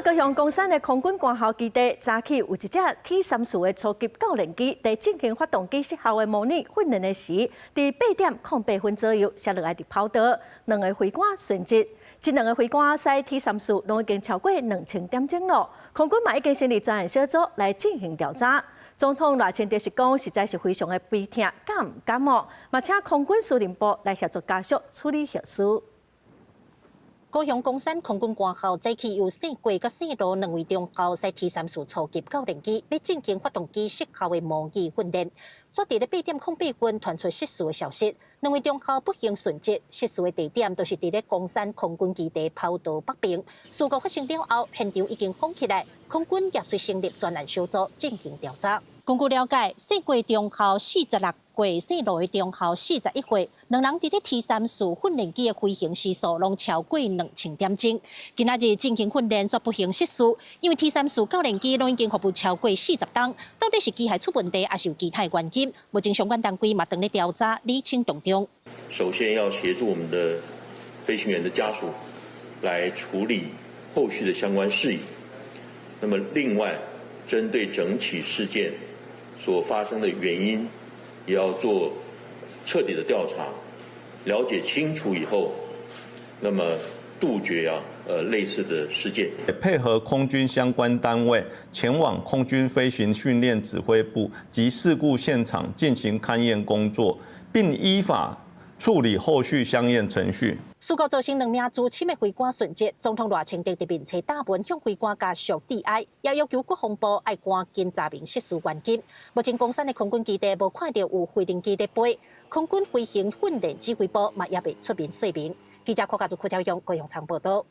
高雄公山的空軍官校基地，早起有一隻 T-34的初級教練機，在進行發動機失效的模擬訓練的時，在8:08分左右下落來佇跑道，兩個飛官殉職。這兩個飛官駛 T-34攏已經超過2000點鐘了。空軍嘛已經成立專案小組來進行調查。總統賴清德是講，實在是非常的悲痛，敢唔甘冒，嘛請空軍司令部來協助家屬處理後事。高雄公山空軍官校早起由聖國甲聖路兩位中校駛 T-34初級教練機，要進行發動機失效的模擬訓練。昨日的8:08分傳出失事的消息，兩位中校不幸殉職。失事的地點都是佇咧公山空軍基地跑道北邊。事故發生了後，現場已經封起來，空軍也隨成立專案小組進行調查。根據了解，聖國中校46歲，聖路的中校41歲，兩人佇咧 T-34訓練機的飛行時速攏超過2000點鐘。今仔日進行訓練卻不幸失事，因為 T-34教練機攏已經服務超過40天，到底是機械出問題，還是有其他原因？目前相關單位嘛正在調查釐清當中。首先要協助我們的飛行員的家屬來處理後續的相關事宜。那麼另外，針對整起事件所發生的原因，也要做徹底的調查，了解清楚以後，那麼杜絕類似的事件。配合空軍相關單位前往空軍飛行訓練指揮部及事故現場進行勘驗工作，並依法處理後續相應程序。事故造成2名資深的飛官殉職，總統賴清德特別冊大文向飛官家屬致哀，也要求國防部要趕緊查明失事原因。目前公山的空軍基地無看到有飛行機在飛，空軍飛行訓練指揮部嘛也未出面說明。記者柯家族柯超雄高雄場報道。